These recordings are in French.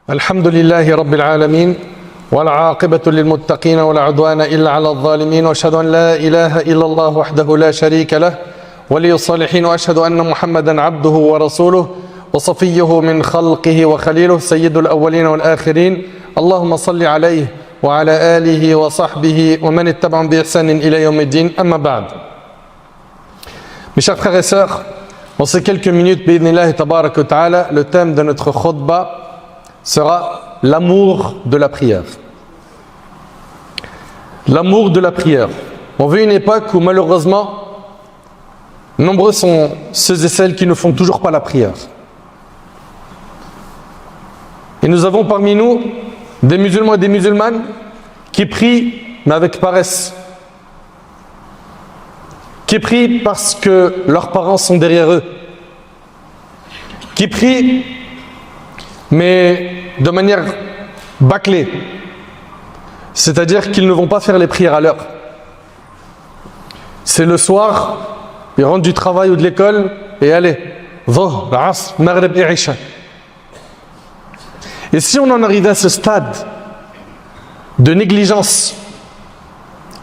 الحمد لله رب العالمين والعاقبة للمتقين ولا عدوان إلا على الظالمين وأشهد أن لا إله إلا الله وحده لا شريك له ولي الصالحين وأشهد أن محمدا عبده ورسوله وصفيه من خلقه وخليله سيد الأولين والآخرين اللهم صل عليه وعلى آله وصحبه ومن اتبعهم بإحسان إلى يوم الدين أما بعد. Mes chers frères et sœurs, en ces quelques minutes, bi'idhnillahi tabarak wa ta'ala, le thème de notre khutbah sera l'amour de la prière. L'amour de la prière. On vit une époque où malheureusement, nombreux sont ceux et celles qui ne font toujours pas la prière. Et nous avons parmi nous des musulmans et des musulmanes qui prient mais avec paresse. Qui prient parce que leurs parents sont derrière eux. Qui prient mais de manière bâclée. C'est-à-dire qu'ils ne vont pas faire les prières à l'heure. C'est le soir, ils rentrent du travail ou de l'école et allez, Dhuhr, Asr, Maghrib et Isha. Et si on en arrive à ce stade de négligence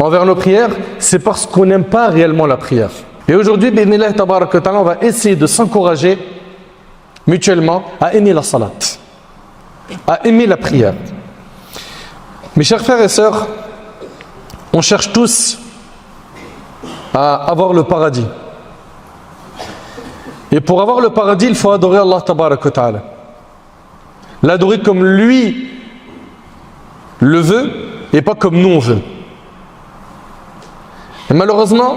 envers nos prières, c'est parce qu'on n'aime pas réellement la prière. Et aujourd'hui, bi'idhnillahi tabarak wa ta'ala, on va essayer de s'encourager mutuellement à aimer la salat, à aimer la prière. Mes chers frères et sœurs, on cherche tous à avoir le paradis. Et pour avoir le paradis, il faut adorer Allah tabarak wa ta'ala. L'adorer comme lui le veut et pas comme nous on veut. Et malheureusement,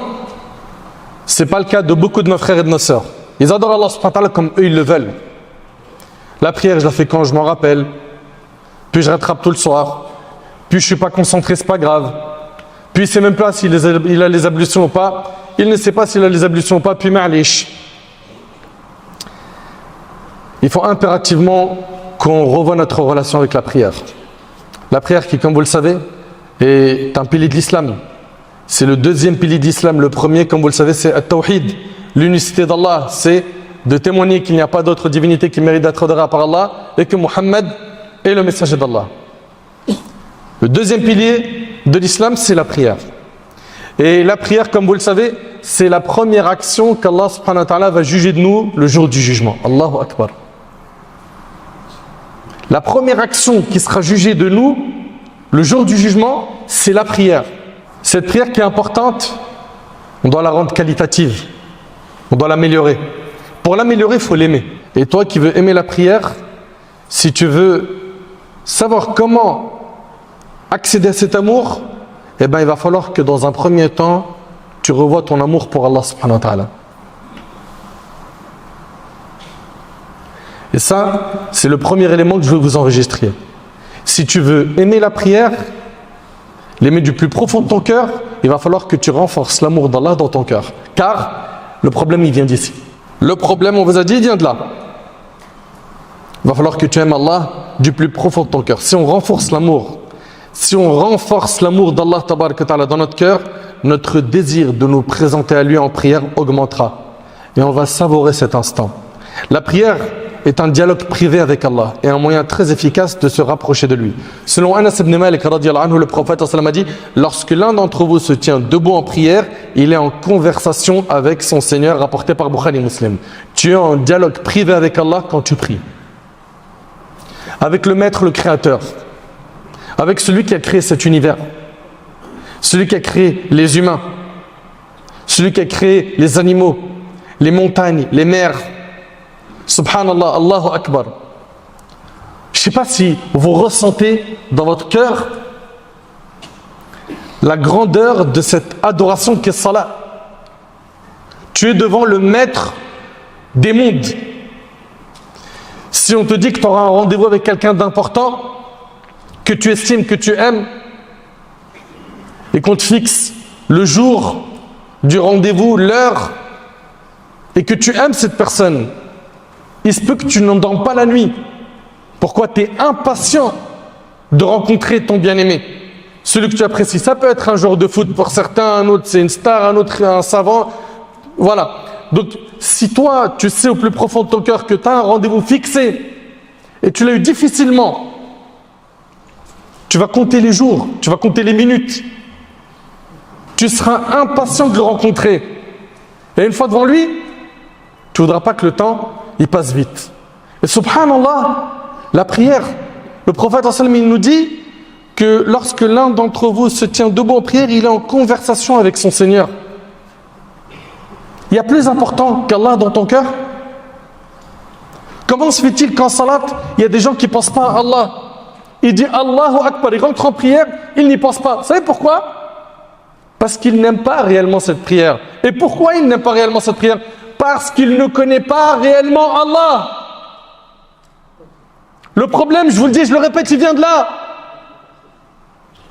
ce n'est pas le cas de beaucoup de nos frères et de nos sœurs. Ils adorent Allah subhanahu wa ta'ala comme eux ils le veulent. La prière, je la fais quand je m'en rappelle. Puis je rattrape tout le soir. Puis je ne suis pas concentré, c'est pas grave. Puis il ne sait même pas s'il a les ablutions ou pas. Il ne sait pas s'il a les ablutions ou pas. Puis ma'alish. Il faut impérativement qu'on revoie notre relation avec la prière. La prière qui, comme vous le savez, est un pilier de l'islam. C'est le deuxième pilier de l'islam. Le premier, comme vous le savez, c'est At-Tawhid. L'unicité d'Allah, c'est de témoigner qu'il n'y a pas d'autre divinité qui mérite d'être adorée par Allah et que Muhammad est le messager d'Allah. Le deuxième pilier de l'islam, c'est la prière. Et la prière, comme vous le savez, c'est la première action qu'Allah subhanahu wa ta'ala va juger de nous le jour du jugement. Allahu Akbar. La première action qui sera jugée de nous le jour du jugement, c'est la prière. Cette prière qui est importante, on doit la rendre qualitative. On doit l'améliorer. Pour l'améliorer, il faut l'aimer. Et toi qui veux aimer la prière, si tu veux savoir comment accéder à cet amour, eh bien, il va falloir que dans un premier temps, tu revoies ton amour pour Allah subhanahu wa ta'ala. Et ça, c'est le premier élément que je veux vous enregistrer. Si tu veux aimer la prière, l'aimer du plus profond de ton cœur, il va falloir que tu renforces l'amour d'Allah dans ton cœur. Car le problème, il vient d'ici. Le problème, on vous a dit, il vient de là. Il va falloir que tu aimes Allah du plus profond de ton cœur. Si on renforce l'amour, si on renforce l'amour d'Allah tabarak wa ta'ala dans notre cœur, notre désir de nous présenter à lui en prière augmentera. Et on va savourer cet instant. La prière est un dialogue privé avec Allah et un moyen très efficace de se rapprocher de lui. Selon Anas ibn Malik radiyallahu anhu, le prophète a dit, lorsque l'un d'entre vous se tient debout en prière, il est en conversation avec son Seigneur, rapporté par Bukhari Muslim. Tu es en dialogue privé avec Allah quand tu pries. Avec le Maître, le Créateur. Avec celui qui a créé cet univers. Celui qui a créé les humains. Celui qui a créé les animaux, les montagnes, les mers. Subhanallah, Allahu Akbar. Je ne sais pas si vous ressentez dans votre cœur la grandeur de cette adoration qu'est Salah. Tu es devant le maître des mondes. Si on te dit que tu auras un rendez-vous avec quelqu'un d'important, que tu estimes, que tu aimes, et qu'on te fixe le jour du rendez-vous, l'heure, et que tu aimes cette personne, il se peut que tu n'endormes pas la nuit. Pourquoi? Tu es impatient de rencontrer ton bien-aimé, celui que tu apprécies. Ça peut être un joueur de foot pour certains, un autre c'est une star, un autre un savant. Voilà. Donc si toi tu sais au plus profond de ton cœur que tu as un rendez-vous fixé et tu l'as eu difficilement, tu vas compter les jours, tu vas compter les minutes. Tu seras impatient de le rencontrer. Et une fois devant lui, tu ne voudras pas que le temps il passe vite. Et subhanallah, la prière, le prophète il nous dit que lorsque l'un d'entre vous se tient debout en prière, il est en conversation avec son Seigneur. Il y a plus important qu'Allah dans ton cœur? Comment se fait-il qu'en salat, il y a des gens qui ne pensent pas à Allah? Il dit Allahu Akbar, il rentre en prière, il n'y pense pas. Vous savez pourquoi? Parce qu'il n'aime pas réellement cette prière. Et pourquoi il n'aime pas réellement cette prière? Parce qu'il ne connaît pas réellement Allah. Le problème, je vous le dis, je le répète, il vient de là.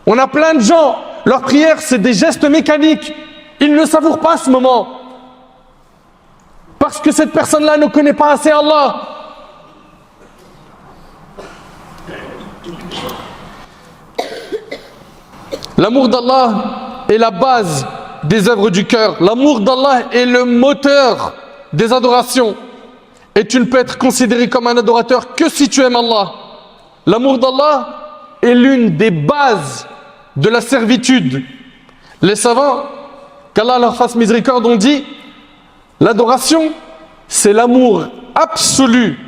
On a plein de gens, leur prière, c'est des gestes mécaniques. Ils ne savourent pas ce moment. Parce que cette personne-là ne connaît pas assez Allah. L'amour d'Allah est la base des œuvres du cœur. L'amour d'Allah est le moteur des adorations. Et tu ne peux être considéré comme un adorateur que si tu aimes Allah. L'amour d'Allah est l'une des bases de la servitude. Les savants, qu'Allah leur fasse miséricorde, ont dit l'adoration, c'est l'amour absolu,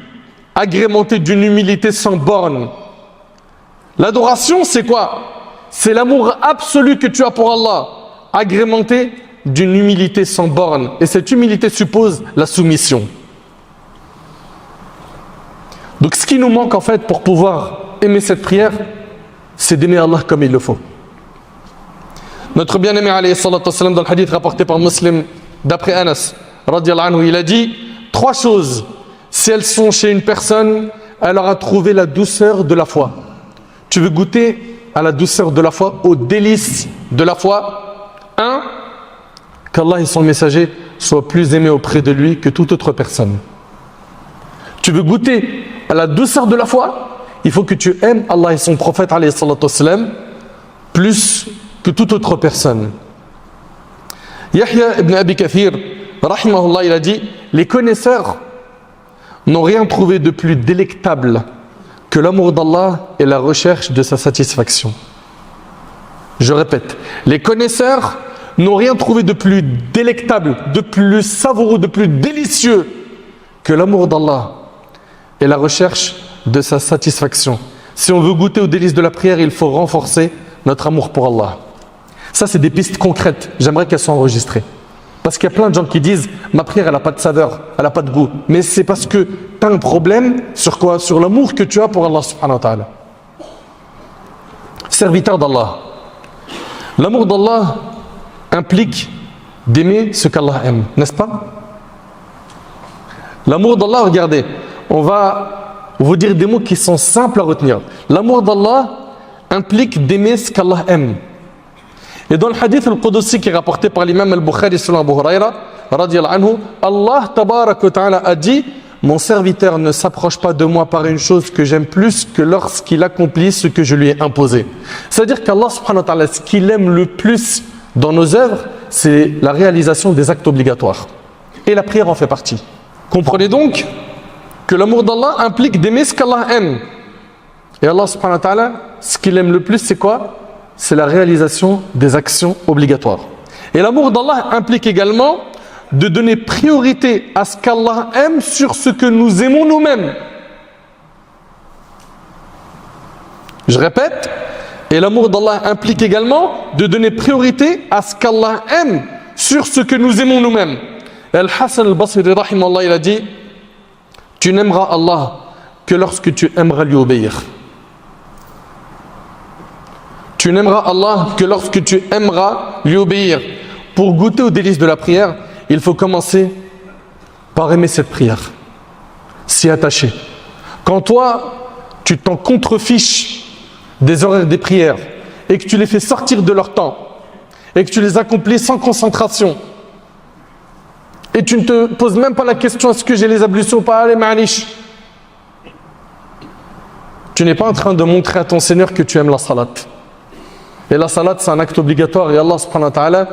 agrémenté d'une humilité sans borne. L'adoration, c'est quoi? C'est l'amour absolu que tu as pour Allah, agrémenté d'une humilité sans borne. Et cette humilité suppose la soumission. Donc ce qui nous manque en fait pour pouvoir aimer cette prière, c'est d'aimer Allah comme il le faut. Notre bien-aimé alayhi salatu wassalam, dans le hadith rapporté par Muslim d'après Anas radiyallahu anhu, il a dit 3 choses, si elles sont chez une personne, elle aura trouvé la douceur de la foi. Tu veux goûter à la douceur de la foi, aux délices de la foi? 1. Qu'Allah et son messager soient plus aimés auprès de lui que toute autre personne. Tu veux goûter à la douceur de la foi? Il faut que tu aimes Allah et son prophète alayhi salatu wassalam plus que toute autre personne. Yahya ibn Abi Kathir rahimahullah, il a dit les connaisseurs n'ont rien trouvé de plus délectable que l'amour d'Allah et la recherche de sa satisfaction. Je répète, les connaisseurs n'ont rien trouvé de plus délectable, de plus savoureux, de plus délicieux que l'amour d'Allah et la recherche de sa satisfaction. Si on veut goûter aux délices de la prière, il faut renforcer notre amour pour Allah. Ça, c'est des pistes concrètes. J'aimerais qu'elles soient enregistrées. Parce qu'il y a plein de gens qui disent « Ma prière, elle n'a pas de saveur, elle n'a pas de goût. » Mais c'est parce que tu as un problème sur quoi? Sur l'amour que tu as pour Allah subhanahu wa ta'ala. Serviteur d'Allah. L'amour d'Allah implique d'aimer ce qu'Allah aime, n'est-ce pas? L'amour d'Allah, regardez, on va vous dire des mots qui sont simples à retenir. L'amour d'Allah implique d'aimer ce qu'Allah aime. Et dans le hadith al-Qudsi qui est rapporté par l'imam al-Bukhari selon Abu Huraira, radiyallahu anhu, Allah tabarak wa ta'ala a dit « Mon serviteur ne s'approche pas de moi par une chose que j'aime plus que lorsqu'il accomplit ce que je lui ai imposé. » C'est-à-dire qu'Allah subhanahu wa ta'ala, ce qu'il aime le plus dans nos œuvres, c'est la réalisation des actes obligatoires. Et la prière en fait partie. Comprenez donc que l'amour d'Allah implique d'aimer ce qu'Allah aime. Et Allah subhanahu wa ta'ala, ce qu'il aime le plus, c'est quoi? C'est la réalisation des actions obligatoires. Et l'amour d'Allah implique également de donner priorité à ce qu'Allah aime sur ce que nous aimons nous-mêmes. Je répète, et l'amour d'Allah implique également de donner priorité à ce qu'Allah aime sur ce que nous aimons nous-mêmes. Al-Hassan al-Basri rahimahullah, il a dit « Tu n'aimeras Allah que lorsque tu aimeras lui obéir. » Tu n'aimeras Allah que lorsque tu aimeras lui obéir. Pour goûter aux délices de la prière, il faut commencer par aimer cette prière, s'y attacher. Quand toi, tu t'en contrefiches des horaires des prières et que tu les fais sortir de leur temps et que tu les accomplis sans concentration et tu ne te poses même pas la question est-ce que j'ai les ablutions ou pas, allez ma'anish, tu n'es pas en train de montrer à ton Seigneur que tu aimes la salat. Et la salat, c'est un acte obligatoire. Et Allah subhanahu wa ta'ala,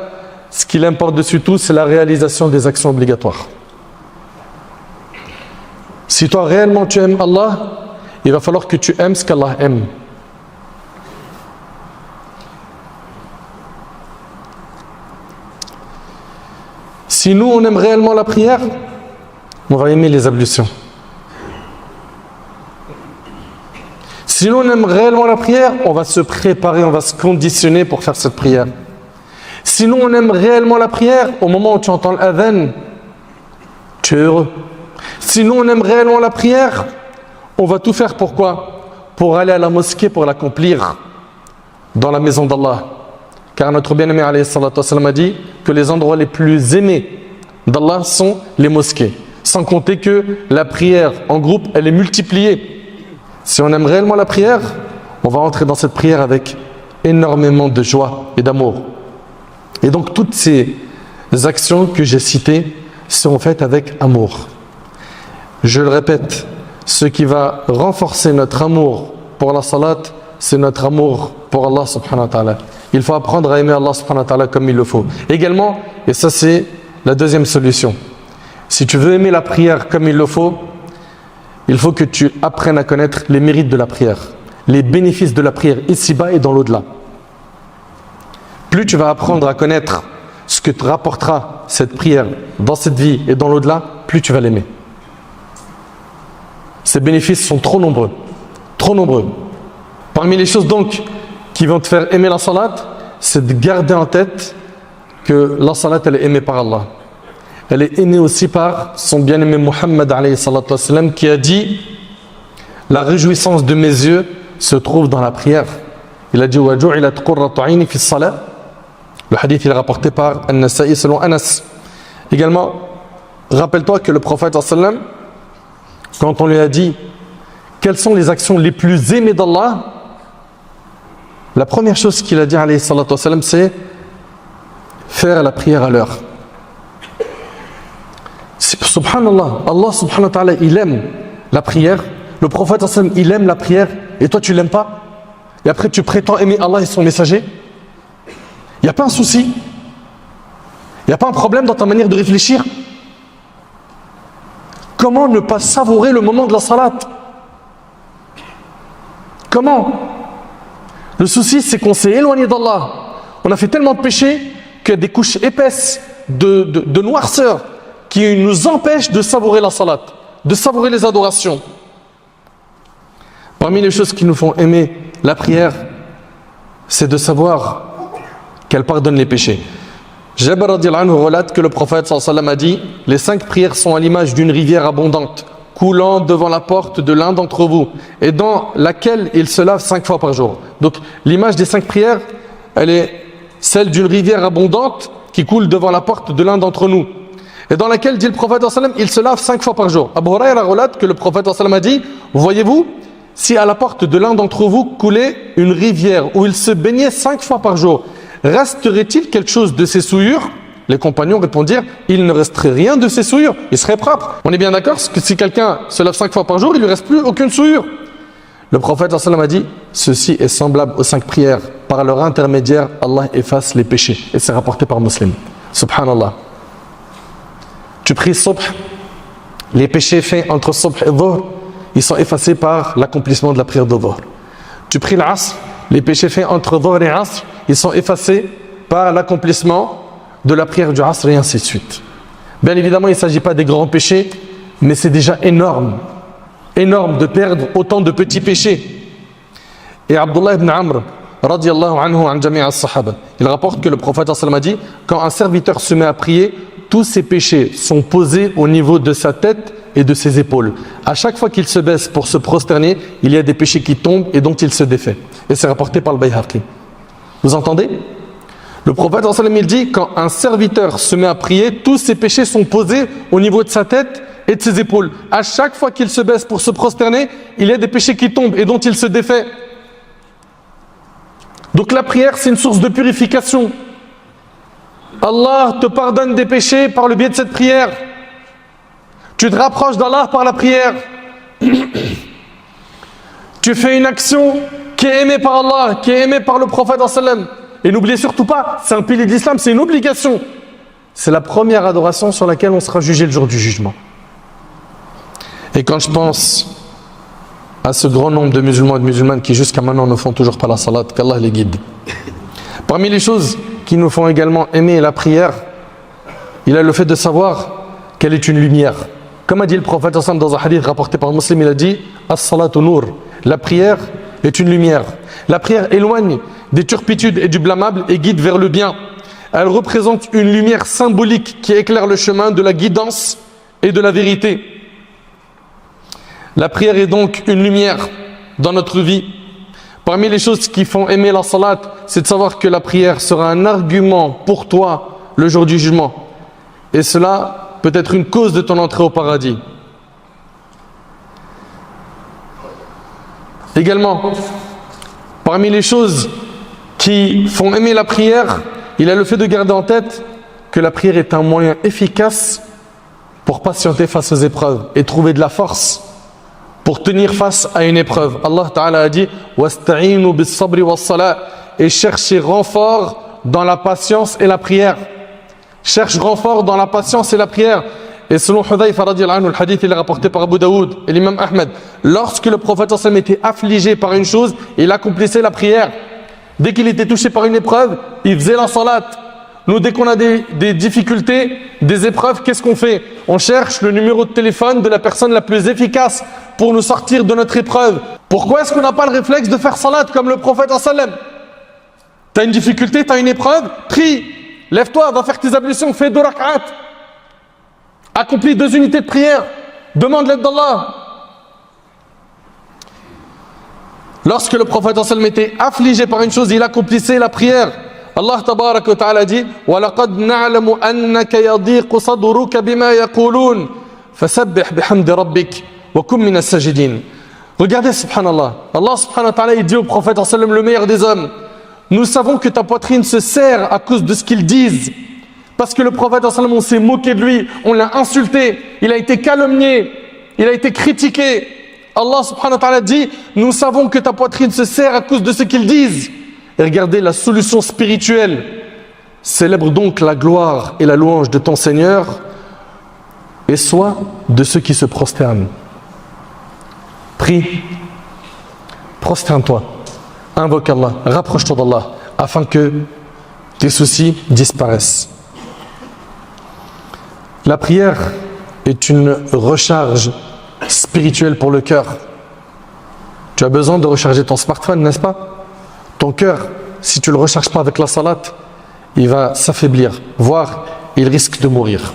ce qu'il aime par-dessus tout, c'est la réalisation des actions obligatoires. Si toi réellement tu aimes Allah, il va falloir que tu aimes ce qu'Allah aime. Si nous, on aime réellement la prière, on va aimer les ablutions. Si nous, on aime réellement la prière, on va se préparer, on va se conditionner pour faire cette prière. Si nous, on aime réellement la prière, au moment où tu entends l'adhan, tu es heureux. Si nous, on aime réellement la prière, on va tout faire pour quoi? Pour aller à la mosquée, pour l'accomplir dans la maison d'Allah. Car notre bien-aimé alayhi salatu wassalam a dit que les endroits les plus aimés d'Allah sont les mosquées. Sans compter que la prière en groupe, elle est multipliée. Si on aime réellement la prière, on va entrer dans cette prière avec énormément de joie et d'amour. Et donc toutes ces actions que j'ai citées seront faites avec amour. Je le répète, ce qui va renforcer notre amour pour la salat, c'est notre amour pour Allah subhanahu wa ta'ala. Il faut apprendre à aimer Allah subhanahu wa ta'ala comme il le faut. Également, et ça c'est la deuxième solution, si tu veux aimer la prière comme il le faut, il faut que tu apprennes à connaître les mérites de la prière, les bénéfices de la prière ici-bas et dans l'au-delà. Plus tu vas apprendre à connaître ce que te rapportera cette prière dans cette vie et dans l'au-delà, plus tu vas l'aimer. Ces bénéfices sont trop nombreux, trop nombreux. Parmi les choses donc qui vont te faire aimer la salat, c'est de garder en tête que la salat elle est aimée par Allah. Elle est aimée aussi par son bien-aimé Muhammad alayhi salatu wassalam qui a dit « La réjouissance de mes yeux se trouve dans la prière ». Il a dit « Wa ju'ilat qurratu 'ayni fi s-salat ». Le hadith il est rapporté par An-Nasa'i selon Anas. Également, rappelle-toi que le prophète sallallahu alayhi wa sallam, quand on lui a dit quelles sont les actions les plus aimées d'Allah, la première chose qu'il a dit alayhi salatu wassalam, c'est faire la prière à l'heure. Subhanallah, Allah subhanahu wa ta'ala, il aime la prière. Le prophète sallallahu alayhi wa sallam, il aime la prière et toi tu l'aimes pas. Et après tu prétends aimer Allah et son messager. Il n'y a pas un souci. Il n'y a pas un problème dans ta manière de réfléchir. Comment ne pas savourer le moment de la salat? Comment? Le souci, c'est qu'on s'est éloigné d'Allah. On a fait tellement de péchés qu'il y a des couches épaisses de noirceur qui nous empêchent de savourer la salat, de savourer les adorations. Parmi les choses qui nous font aimer la prière, c'est de savoir qu'elle pardonne les péchés. Jabir radiyallahu anhu relate que le prophète sallallahu alayhi wa sallam a dit « Les 5 prières sont à l'image d'une rivière abondante, coulant devant la porte de l'un d'entre vous, et dans laquelle il se lave 5 fois par jour. » Donc l'image des 5 prières, elle est celle d'une rivière abondante qui coule devant la porte de l'un d'entre nous, et dans laquelle, dit le prophète sallallahu alayhi wa sallam, il se lave 5 fois par jour. Abu Hurayra relate que le prophète sallallahu alayhi wa sallam a dit « Voyez-vous, si à la porte de l'un d'entre vous coulait une rivière où il se baignait 5 fois par jour, resterait-il quelque chose de ses souillures ?» Les compagnons répondirent « Il ne resterait rien de ses souillures, il serait propre. » On est bien d'accord que si quelqu'un se lave 5 fois par jour, il ne lui reste plus aucune souillure. Le prophète sallallahu alayhi wa sallam a dit « Ceci est semblable aux 5 prières. Par leur intermédiaire, Allah efface les péchés. » Et c'est rapporté par Muslim. Subhanallah. Tu pries subh, les péchés faits entre subh et dhuhr, ils sont effacés par l'accomplissement de la prière de dhuhr. Tu pries l'asr, les péchés faits entre dhuhr et asr, ils sont effacés par l'accomplissement de la prière du asr et ainsi de suite. Bien évidemment, il ne s'agit pas des grands péchés, mais c'est déjà énorme. Énorme de perdre autant de petits péchés. Et Abdullah ibn Amr, radiyallahu anhu an jami' as-sahaba, il rapporte que le prophète sallallahu alayhi wa sallam a dit quand un serviteur se met à prier, tous ses péchés sont posés au niveau de sa tête et de ses épaules. À chaque fois qu'il se baisse pour se prosterner, il y a des péchés qui tombent et dont il se défait. Et c'est rapporté par le Bayhaqi. Vous entendez? Le prophète sallallahu alayhi wa sallam, il dit quand un serviteur se met à prier, tous ses péchés sont posés au niveau de sa tête et de ses épaules. À chaque fois qu'il se baisse pour se prosterner, il y a des péchés qui tombent et dont il se défait. Donc la prière, c'est une source de purification. Allah te pardonne des péchés par le biais de cette prière. Tu te rapproches d'Allah par la prière. Tu fais une action qui est aimée par Allah, qui est aimée par le prophète sallallahu alayhi wa sallam. Et n'oubliez surtout pas, c'est un pilier de l'islam, c'est une obligation. C'est la première adoration sur laquelle on sera jugé le jour du jugement. Et quand je pense à ce grand nombre de musulmans et de musulmanes qui jusqu'à maintenant ne font toujours pas la salat, qu'Allah les guide. Parmi les choses qui nous font également aimer la prière, il y a le fait de savoir qu'elle est une lumière. Comme a dit le prophète dans un hadith rapporté par Muslim, il a dit « As-salatu nur » la prière est une lumière. La prière éloigne des turpitudes et du blâmable et guide vers le bien. Elle représente une lumière symbolique qui éclaire le chemin de la guidance et de la vérité. La prière est donc une lumière dans notre vie. Parmi les choses qui font aimer la salat, c'est de savoir que la prière sera un argument pour toi le jour du jugement. Et cela peut être une cause de ton entrée au paradis. Également, parmi les choses qui font aimer la prière, il y a le fait de garder en tête que la prière est un moyen efficace pour patienter face aux épreuves et trouver de la force pour tenir face à une épreuve. Allah Ta'ala a dit « Wasta'inu bis-sabri was-salat » et cherchez renfort dans la patience et la prière. Cherche renfort dans la patience et la prière. Et selon Hudayfa radiyallahu anhu, le hadith il est rapporté par Abu Daoud et l'imam Ahmed, lorsque le prophète sallallahu alayhi wa sallam était affligé par une chose, il accomplissait la prière. Dès qu'il était touché par une épreuve, il faisait la salat. Nous, dès qu'on a des difficultés, des épreuves, qu'est-ce qu'on fait? On cherche le numéro de téléphone de la personne la plus efficace pour nous sortir de notre épreuve. Pourquoi est-ce qu'on n'a pas le réflexe de faire salat comme le prophète sallallahu alayhi wa sallam? Tu as une difficulté, tu as une épreuve, prie, lève-toi, va faire tes ablutions, fais 2 rak'at. Accomplis 2 unités de prière, demande l'aide d'Allah. Lorsque le prophète sallallahu alayhi wa sallam était affligé par une chose, il accomplissait la prière. Allah tabaraka wa ta'ala dit وَلَقَدْ نَعْلَمُ أَنَّكَ يَضِيقُ صَدْرُكَ بِمَا يَقُولُونَ فَسَبِّحْ بِحَمْدِ رَبِّكَ وَكُن مِنَ السَّاجِدِينَ. Regardez, subhanallah, Allah subhanahu wa ta'ala il dit au prophète sallallahu alayhi wa sallam, le meilleur des hommes, nous savons que ta poitrine se serre à cause de ce qu'ils disent. Parce que le prophète sallallahu alayhi wa sallam, on s'est moqué de lui, on l'a insulté, il a été calomnié, il a été critiqué. Allah subhanahu wa ta'ala dit, nous savons que ta poitrine se serre à cause de ce qu'ils disent. Et regardez la solution spirituelle. Célèbre donc la gloire et la louange de ton Seigneur et sois de ceux qui se prosternent. Prie, prosterne-toi, invoque Allah, rapproche-toi d'Allah afin que tes soucis disparaissent. La prière est une recharge spirituelle pour le cœur. Tu as besoin de recharger ton smartphone, n'est-ce pas? Ton cœur, si tu ne le recharges pas avec la salat, il va s'affaiblir, voire il risque de mourir.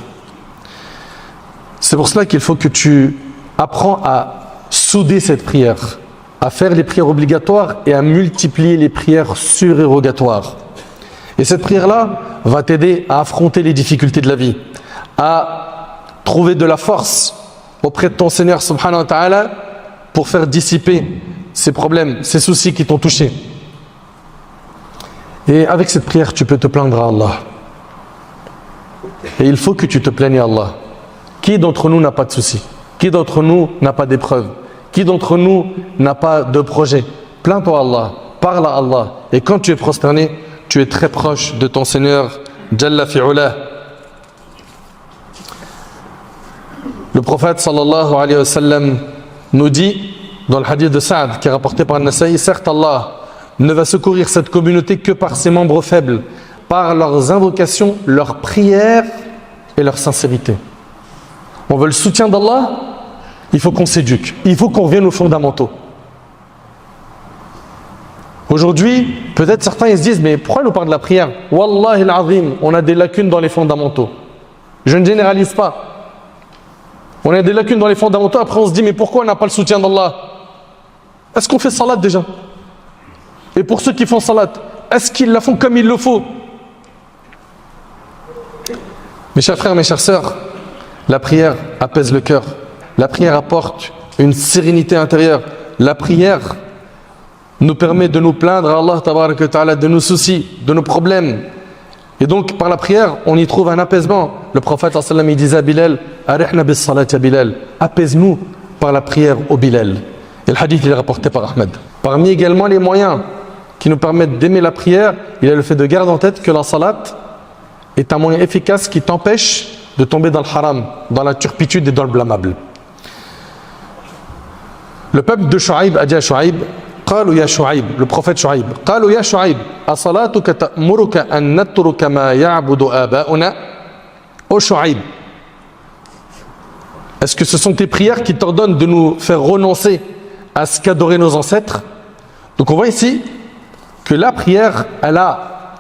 C'est pour cela qu'il faut que tu apprends à souder cette prière, à faire les prières obligatoires et à multiplier les prières surérogatoires. Et cette prière-là va t'aider à affronter les difficultés de la vie, à trouver de la force auprès de ton Seigneur subhanahu wa ta'ala pour faire dissiper ces problèmes, ces soucis qui t'ont touché. Et avec cette prière, tu peux te plaindre à Allah. Et il faut que tu te plaignes à Allah. Qui d'entre nous n'a pas de soucis? Qui d'entre nous n'a pas d'épreuves? Qui d'entre nous n'a pas de projet? Plains-toi à Allah, parle à Allah. Et quand tu es prosterné, tu es très proche de ton Seigneur Jalla fi'ulah. Le prophète sallallahu alayhi wa sallam nous dit dans le hadith de Sa'd qui est rapporté par Nasaï, certes Allah ne va secourir cette communauté que par ses membres faibles, par leurs invocations, leurs prières et leur sincérité. On veut le soutien d'Allah, il faut qu'on s'éduque, il faut qu'on revienne aux fondamentaux. Aujourd'hui, peut-être certains ils se disent, mais pourquoi nous parle de la prière? Wallahi al-azim, on a des lacunes dans les fondamentaux. Je ne généralise pas. On a des lacunes dans les fondamentaux, après on se dit, mais pourquoi on n'a pas le soutien d'Allah? Est-ce qu'on fait salat déjà? Et pour ceux qui font salat, est-ce qu'ils la font comme il le faut? Mes chers frères, mes chères sœurs, la prière apaise le cœur. La prière apporte une sérénité intérieure. La prière nous permet de nous plaindre à Allah tabaraka wa ta'ala de nos soucis, de nos problèmes. Et donc par la prière, on y trouve un apaisement. Le prophète sallallahu alayhi wa sallam il disait à Bilal, Arihna bis salat ya Bilal, apaise-nous par la prière au Bilal. Et le hadith il est rapporté par Ahmed. Parmi également les moyens qui nous permettent d'aimer la prière, il y a le fait de garder en tête que la salat est un moyen efficace qui t'empêche de tomber dans le haram, dans la turpitude et dans le blâmable. Le peuple de Shu'aib a dit à Shu'aib, قالوا يا شعيب, le prophète Shu'aib, قالوا يا شعيب أصلاتك تأمرك أن نترك ما يعبد آباؤنا. Ô Shu'aib, est-ce que ce sont tes prières qui t'ordonnent de nous faire renoncer à ce qu'adoraient nos ancêtres? Donc on voit ici que la prière, elle a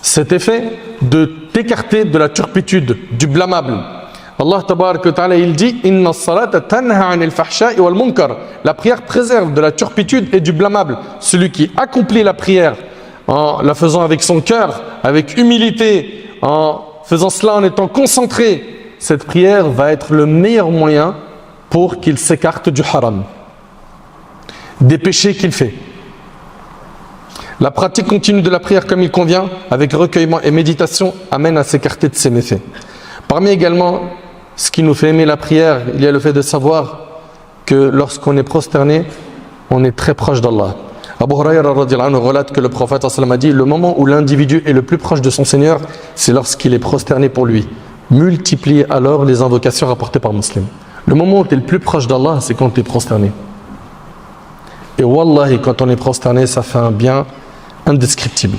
cet effet de t'écarter de la turpitude, du blâmable. Allah tabarak wa ta'ala, il dit Inna as-salata tanha 'anil fahsha'i wal munkar. La prière préserve de la turpitude et du blâmable. Celui qui accomplit la prière en la faisant avec son cœur, avec humilité, en faisant cela en étant concentré, cette prière va être le meilleur moyen pour qu'il s'écarte du haram, des péchés qu'il fait. La pratique continue de la prière comme il convient, avec recueillement et méditation, amène à s'écarter de ses méfaits. Parmi également ce qui nous fait aimer la prière, il y a le fait de savoir que lorsqu'on est prosterné, on est très proche d'Allah. Abu Hurayra radhiyallahu anhu relate que le prophète sallallahu alayhi wa sallam a dit: le moment où l'individu est le plus proche de son Seigneur, c'est lorsqu'il est prosterné pour lui. Multipliez alors les invocations rapportées par Muslim. Le moment où tu es le plus proche d'Allah, c'est quand tu es prosterné. Et wallahi, quand on est prosterné, ça fait un bien indescriptible.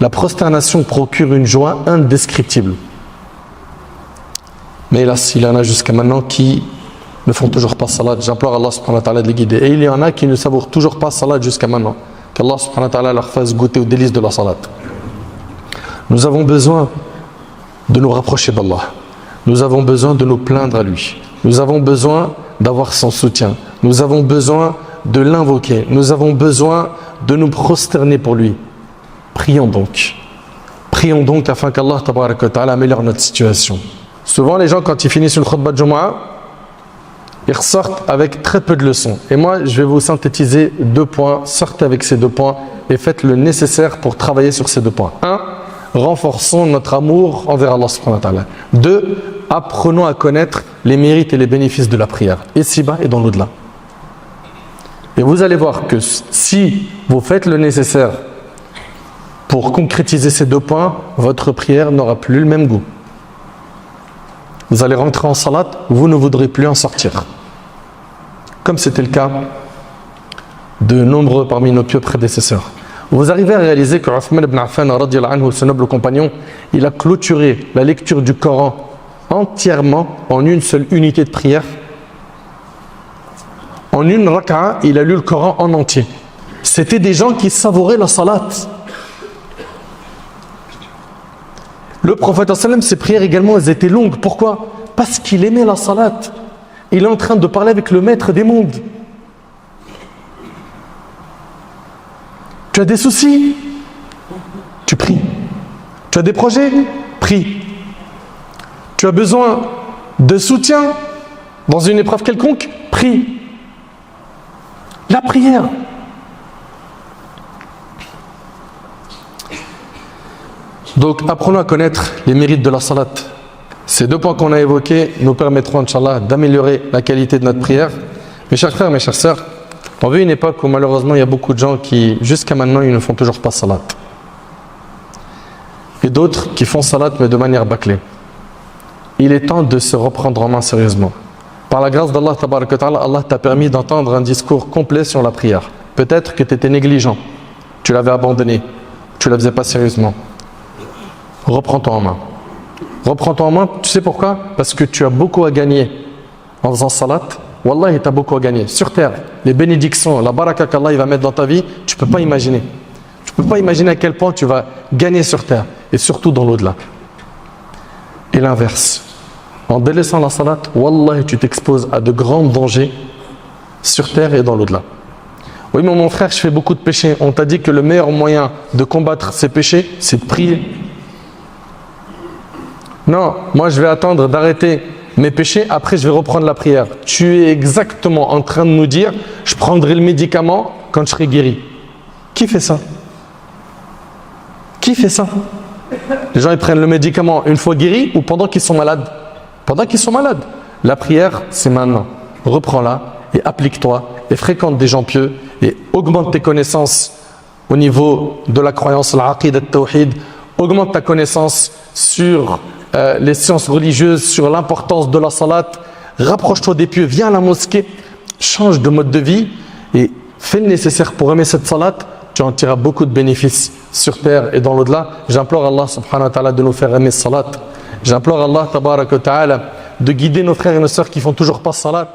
La prosternation procure une joie indescriptible. Mais hélas, il y en a jusqu'à maintenant qui ne font toujours pas salat. J'implore Allah subhanahu wa ta'ala de les guider. Et il y en a qui ne savourent toujours pas salat jusqu'à maintenant. Qu'Allah subhanahu wa ta'ala leur fasse goûter aux délices de la salat. Nous avons besoin de nous rapprocher d'Allah. Nous avons besoin de nous plaindre à lui. Nous avons besoin d'avoir son soutien. Nous avons besoin de l'invoquer. Nous avons besoin de nous prosterner pour lui. Prions donc. Prions donc afin qu'Allah tabaraka wa ta'ala améliore notre situation. Souvent les gens, quand ils finissent une khutbah de Jumu'ah, ils ressortent avec très peu de leçons. Et moi, je vais vous synthétiser 2 points. Sortez avec ces 2 points et faites le nécessaire pour travailler sur ces 2 points. 1. Renforçons notre amour envers Allah subhanahu wa ta'ala. 2. Apprenons à connaître les mérites et les bénéfices de la prière, ici-bas et dans l'au-delà. Et vous allez voir que si vous faites le nécessaire pour concrétiser ces 2 points, votre prière n'aura plus le même goût. Vous allez rentrer en salat, vous ne voudrez plus en sortir. Comme c'était le cas de nombreux parmi nos pieux prédécesseurs. Vous arrivez à réaliser que Uthman ibn Affan, radiyallahu anhu, ce noble compagnon, il a clôturé la lecture du Coran entièrement en une seule unité de prière. En une raka'a, il a lu le Coran en entier. C'était des gens qui savouraient la salat. Le prophète sallam, ses prières également, elles étaient longues. Pourquoi? Parce qu'il aimait la salat. Il est en train de parler avec le maître des mondes. Tu as des soucis? Tu pries. Tu as des projets? Prie. Tu as besoin de soutien dans une épreuve quelconque? Prie. La prière. Donc apprenons à connaître les mérites de la salat. Ces 2 points qu'on a évoqués nous permettront, Inch'Allah, d'améliorer la qualité de notre prière. Mes chers frères, mes chères sœurs, on vit une époque où malheureusement il y a beaucoup de gens qui, jusqu'à maintenant, ils ne font toujours pas salat. Et d'autres qui font salat mais de manière bâclée. Il est temps de se reprendre en main sérieusement. Par la grâce d'Allah, Allah t'a permis d'entendre un discours complet sur la prière. Peut-être que tu étais négligent, tu l'avais abandonné, tu ne la faisais pas sérieusement. Reprends-toi en main. Reprends-toi en main, tu sais pourquoi? Parce que tu as beaucoup à gagner en faisant salat. Wallah, tu as beaucoup à gagner. Sur terre, les bénédictions, la baraka qu'Allah va mettre dans ta vie, tu ne peux pas imaginer. Tu ne peux pas imaginer à quel point tu vas gagner sur terre et surtout dans l'au-delà. Et l'inverse. En délaissant la salat, wallah, tu t'exposes à de grands dangers sur terre et dans l'au-delà. Oui, mais mon frère, je fais beaucoup de péchés. On t'a dit que le meilleur moyen de combattre ces péchés, c'est de prier. Non, moi je vais attendre d'arrêter mes péchés, après je vais reprendre la prière. Tu es exactement en train de nous dire, je prendrai le médicament quand je serai guéri. Qui fait ça? Qui fait ça? Les gens ils prennent le médicament une fois guéris ou pendant qu'ils sont malades? Pendant qu'ils sont malades. La prière, c'est maintenant. Reprends-la et applique-toi et fréquente des gens pieux et augmente tes connaissances au niveau de la croyance, l'aqid, al-tawhid. Augmente ta connaissance sur les sciences religieuses, sur l'importance de la salat. rapproche-toi des pieux, viens à la mosquée, change de mode de vie et fais le nécessaire pour aimer cette salat. Tu en tireras beaucoup de bénéfices sur terre et dans l'au-delà. J'implore Allah subhanahu wa ta'ala de nous faire aimer salat. J'implore Allah tabaraka wa ta'ala de guider nos frères et nos sœurs qui font toujours pas salat.